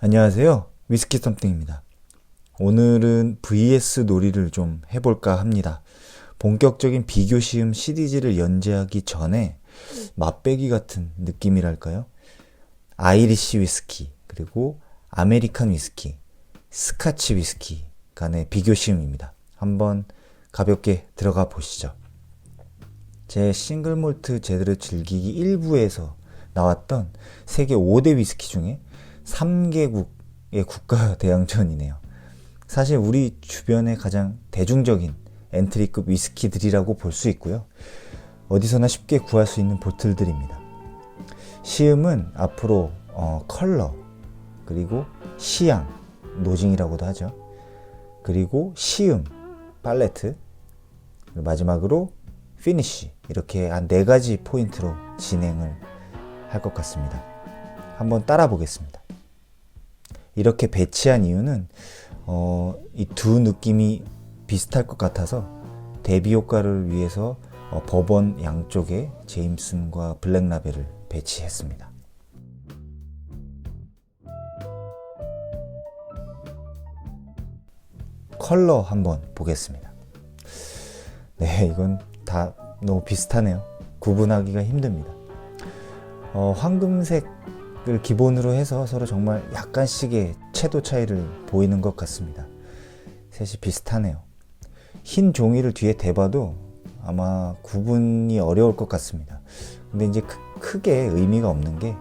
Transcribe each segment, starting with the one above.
안녕하세요. 위스키 썸띵입니다. 오늘은 VS 놀이를 좀 해볼까 합니다. 본격적인 비교 시음 시리즈를 연재하기 전에 맛배기 같은 느낌이랄까요? 아이리시 위스키, 그리고 아메리칸 위스키, 스카치 위스키 간의 비교 시음입니다. 한번 가볍게 들어가 보시죠. 제 싱글 몰트 제대로 즐기기 1부에서 나왔던 세계 5대 위스키 중에 3개국의 국가 대항전이네요. 사실 우리 주변의 가장 대중적인 엔트리급 위스키들이라고 볼 수 있고요. 어디서나 쉽게 구할 수 있는 보틀들입니다. 시음은 앞으로 컬러, 그리고 시향, 노징이라고도 하죠. 그리고 시음, 팔레트, 마지막으로 피니쉬, 이렇게 한 4가지 포인트로 진행을 할 것 같습니다. 한번 따라 보겠습니다. 이렇게 배치한 이유는 이 두 느낌이 비슷할 것 같아서 대비 효과를 위해서 버번 양쪽에 제임슨과 블랙 라벨을 배치했습니다. 컬러 한번 보겠습니다. 네, 이건 다 너무 비슷하네요. 구분하기가 힘듭니다. 황금색을 기본으로 해서 서로 정말 약간씩의 채도 차이를 보이는 것 같습니다. 셋이 비슷하네요. 흰 종이를 뒤에 대봐도 아마 구분이 어려울 것 같습니다. 근데 이제 크게 의미가 없는 게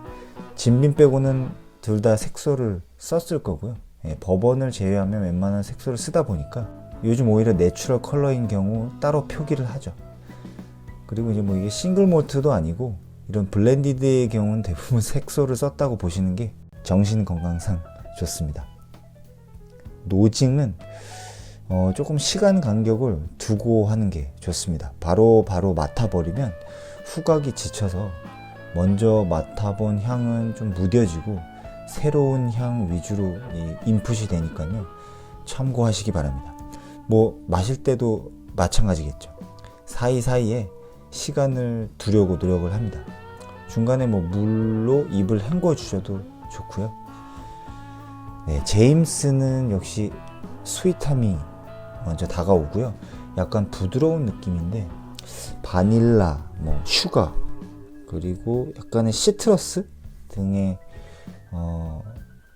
진빈 빼고는 둘 다 색소를 썼을 거고요. 버번을 제외하면 웬만한 색소를 쓰다 보니까 요즘 오히려 내추럴 컬러인 경우 따로 표기를 하죠. 그리고 이제 이게 싱글 몰트도 아니고 이런 블렌디드의 경우는 대부분 색소를 썼다고 보시는 게 정신 건강상 좋습니다. 노징은 조금 시간 간격을 두고 하는 게 좋습니다. 바로 맡아버리면 후각이 지쳐서 먼저 맡아본 향은 좀 무뎌지고 새로운 향 위주로 인풋이 되니까요. 참고하시기 바랍니다. 마실 때도 마찬가지겠죠. 사이사이에 시간을 두려고 노력을 합니다. 중간에 물로 입을 헹궈 주셔도 좋고요. 네, 제임스는 역시 스윗함이 먼저 다가오고요. 약간 부드러운 느낌인데 바닐라, 슈가, 그리고 약간의 시트러스 등의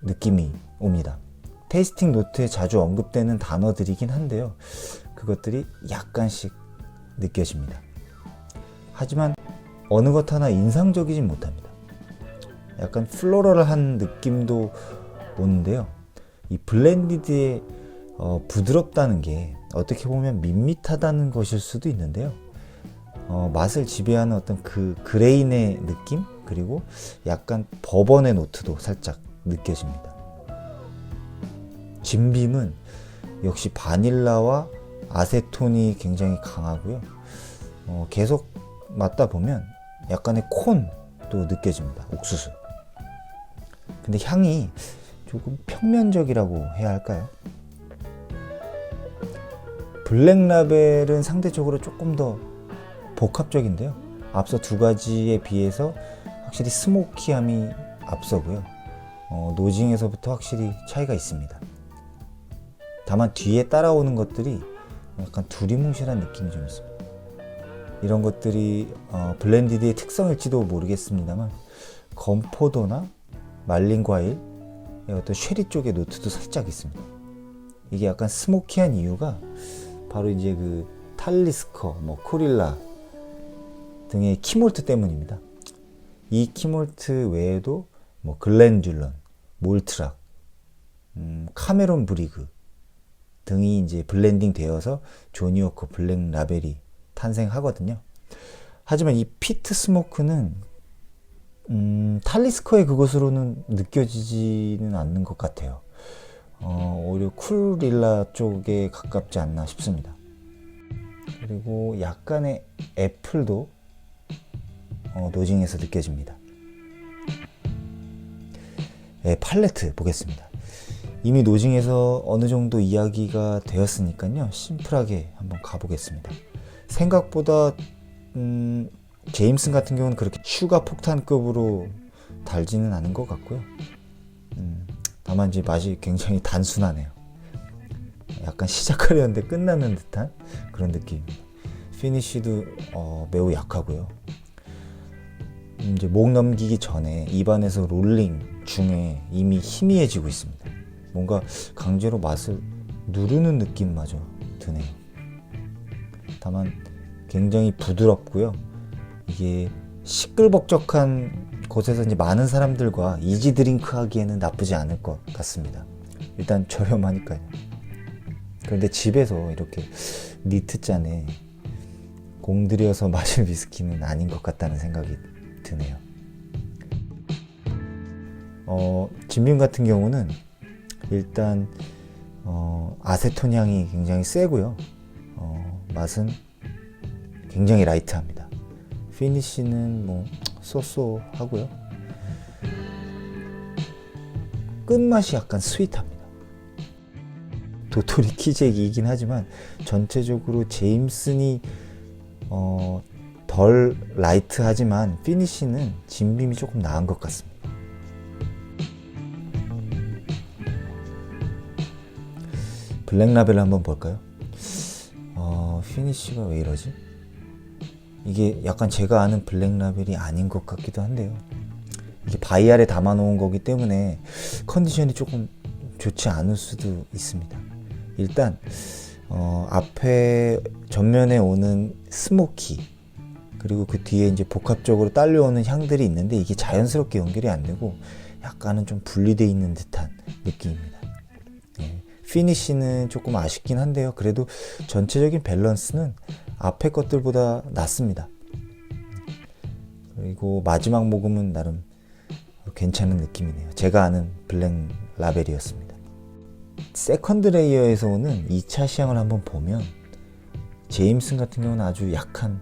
느낌이 옵니다. 테이스팅 노트에 자주 언급되는 단어들이긴 한데요. 그것들이 약간씩 느껴집니다. 하지만 어느 것 하나 인상적이진 못합니다. 약간 플로럴한 느낌도 오는데요. 이 블렌디드의 부드럽다는 게 어떻게 보면 밋밋하다는 것일 수도 있는데요. 맛을 지배하는 어떤 그 그레인의 느낌, 그리고 약간 버번의 노트도 살짝 느껴집니다. 진빔은 역시 바닐라와 아세톤이 굉장히 강하고요. 계속 맡다 보면 약간의 콘도 느껴집니다. 옥수수. 근데 향이 조금 평면적이라고 해야 할까요? 블랙 라벨은 상대적으로 조금 더 복합적인데요. 앞서 두 가지에 비해서 확실히 스모키함이 앞서고요. 노징에서부터 확실히 차이가 있습니다. 다만 뒤에 따라오는 것들이 약간 두리뭉실한 느낌이 좀 있습니다. 이런 것들이 블렌디드의 특성일지도 모르겠습니다만 건포도나 말린 과일, 어떤 쉐리 쪽의 노트도 살짝 있습니다. 이게 약간 스모키한 이유가 바로 이제 그 탈리스커, 코릴라 등의 키몰트 때문입니다. 이 키몰트 외에도 글렌듈런, 몰트락, 카메론 브리그 등이 이제 블렌딩 되어서 조니 워커 블랙 라벨이 탄생하거든요. 하지만 이 피트 스모크는 탈리스커의 그것으로는 느껴지지는 않는 것 같아요. 오히려 쿨릴라 쪽에 가깝지 않나 싶습니다. 그리고 약간의 애플도 노징에서 느껴집니다. 네, 팔레트 보겠습니다. 이미 노징에서 어느 정도 이야기가 되었으니까요. 심플하게 한번 가보겠습니다. 생각보다 제임슨 같은 경우는 그렇게 슈가 폭탄급으로 달지는 않은 것 같고요. 다만 이제 맛이 굉장히 단순하네요. 약간 시작하려는데 끝나는 듯한 그런 느낌입니다. 피니쉬도 매우 약하고요. 이제 목 넘기기 전에 입안에서 롤링 중에 이미 희미해지고 있습니다. 뭔가 강제로 맛을 누르는 느낌마저 드네요. 다만 굉장히 부드럽고요. 이게 시끌벅적한 곳에서 이제 많은 사람들과 이지 드링크 하기에는 나쁘지 않을 것 같습니다. 일단 저렴하니까요. 그런데 집에서 이렇게 니트 잔에 공들여서 마실 위스키는 아닌 것 같다는 생각이 드네요. 진빔 같은 경우는 일단 아세톤 향이 굉장히 세고요. 맛은 굉장히 라이트합니다. 피니쉬는 뭐 쏘쏘하고요. 끝맛이 약간 스윗합니다. 도토리 키잭이긴 하지만 전체적으로 제임슨이 덜 라이트하지만 피니쉬는 진빔이 조금 나은 것 같습니다. 블랙라벨을 한번 볼까요? 피니쉬가 왜 이러지? 이게 약간 제가 아는 블랙라벨이 아닌 것 같기도 한데요. 이게 바이알에 담아 놓은 거기 때문에 컨디션이 조금 좋지 않을 수도 있습니다. 일단 앞에 전면에 오는 스모키, 그리고 그 뒤에 이제 복합적으로 딸려오는 향들이 있는데 이게 자연스럽게 연결이 안 되고 약간은 좀 분리되어 있는 듯한 느낌입니다. 피니쉬는 조금 아쉽긴 한데요. 그래도 전체적인 밸런스는 앞에 것들보다 낫습니다. 그리고 마지막 모금은 나름 괜찮은 느낌이네요. 제가 아는 블랙 라벨이었습니다. 세컨드 레이어에서 오는 2차 시향을 한번 보면 제임슨 같은 경우는 아주 약한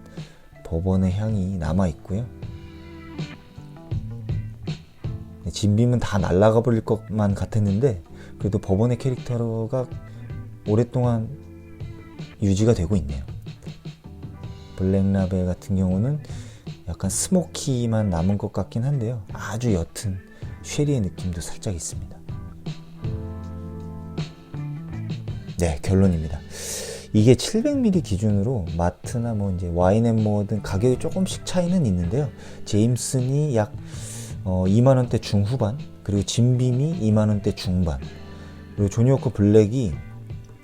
버번의 향이 남아 있고요. 진빔은 다 날아가 버릴 것만 같았는데 그래도 버번의 캐릭터가 오랫동안 유지가 되고 있네요. 블랙라벨 같은 경우는 약간 스모키만 남은 것 같긴 한데요. 아주 옅은 쉐리의 느낌도 살짝 있습니다. 네, 결론입니다. 이게 700ml 기준으로 마트나 뭐 이제 와인앤모어 등 가격이 조금씩 차이는 있는데요. 제임슨이 약 2만원대 중후반, 그리고 진빔이 2만원대 중반, 그리고 조니워커 블랙이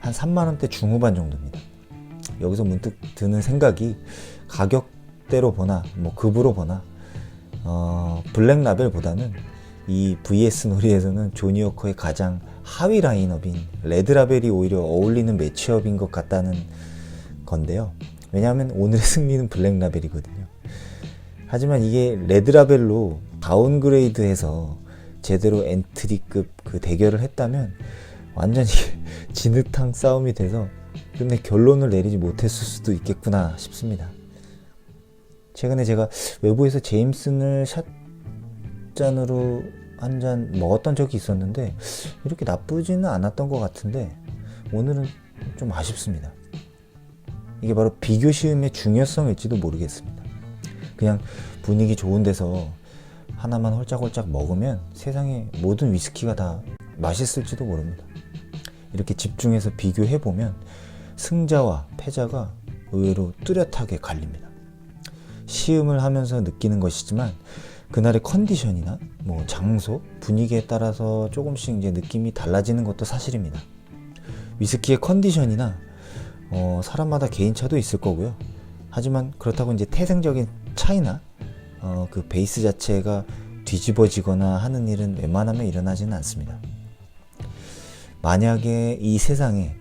한 3만원대 중후반 정도입니다. 여기서 문득 드는 생각이 가격대로 보나 뭐 급으로 보나 블랙라벨보다는 이 VS 놀이에서는 조니워커의 가장 하위 라인업인 레드라벨이 오히려 어울리는 매치업인 것 같다는 건데요. 왜냐하면 오늘의 승리는 블랙라벨이거든요. 하지만 이게 레드라벨로 다운그레이드해서 제대로 엔트리급 그 대결을 했다면 완전히 진흙탕 싸움이 돼서 끝내 결론을 내리지 못했을 수도 있겠구나 싶습니다. 최근에 제가 외부에서 제임슨을 샷잔으로 한 잔 먹었던 적이 있었는데 이렇게 나쁘지는 않았던 것 같은데 오늘은 좀 아쉽습니다. 이게 바로 비교 시음의 중요성일지도 모르겠습니다. 그냥 분위기 좋은 데서 하나만 홀짝홀짝 먹으면 세상의 모든 위스키가 다 맛있을지도 모릅니다. 이렇게 집중해서 비교해보면 승자와 패자가 의외로 뚜렷하게 갈립니다. 시음을 하면서 느끼는 것이지만 그날의 컨디션이나 뭐 장소, 분위기에 따라서 조금씩 이제 느낌이 달라지는 것도 사실입니다. 위스키의 컨디션이나 사람마다 개인차도 있을 거고요. 하지만 그렇다고 이제 태생적인 차이나 그 베이스 자체가 뒤집어지거나 하는 일은 웬만하면 일어나지는 않습니다. 만약에 이 세상에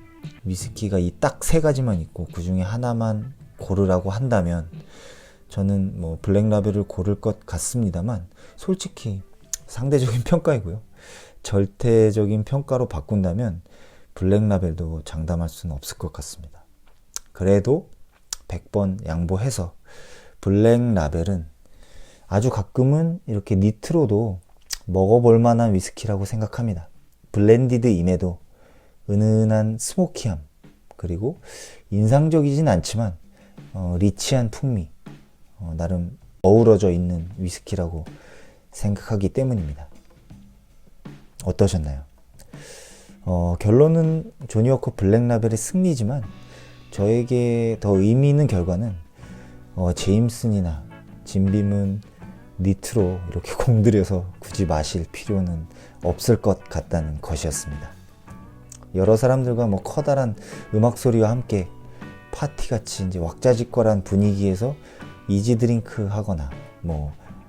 위스키가 이 딱 세 가지만 있고 그 중에 하나만 고르라고 한다면 저는 뭐 블랙라벨을 고를 것 같습니다만 솔직히 상대적인 평가이고요. 절대적인 평가로 바꾼다면 블랙라벨도 장담할 수는 없을 것 같습니다. 그래도 100번 양보해서 블랙라벨은 아주 가끔은 이렇게 니트로도 먹어볼 만한 위스키라고 생각합니다. 블렌디드임에도 은은한 스모키함, 그리고 인상적이진 않지만 리치한 풍미, 나름 어우러져 있는 위스키라고 생각하기 때문입니다. 어떠셨나요? 결론은 조니 워커 블랙 라벨의 승리지만 저에게 더 의미 있는 결과는 제임슨이나 진빔은 니트로 이렇게 공들여서 굳이 마실 필요는 없을 것 같다는 것이었습니다. 여러 사람들과 커다란 음악 소리와 함께 파티같이 이제 왁자지껄한 분위기에서 이지 드링크 하거나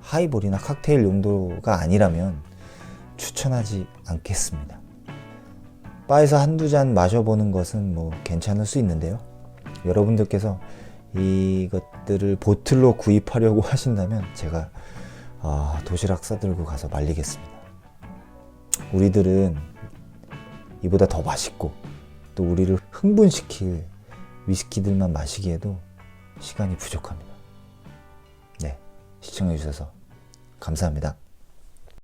하이볼이나 칵테일 용도가 아니라면 추천하지 않겠습니다. 바에서 한두 잔 마셔보는 것은 괜찮을 수 있는데요. 여러분들께서 이것들을 보틀로 구입하려고 하신다면 제가 도시락 싸들고 가서 말리겠습니다. 우리들은 이보다 더 맛있고 또 우리를 흥분시킬 위스키들만 마시기에도 시간이 부족합니다. 네, 시청해주셔서 감사합니다.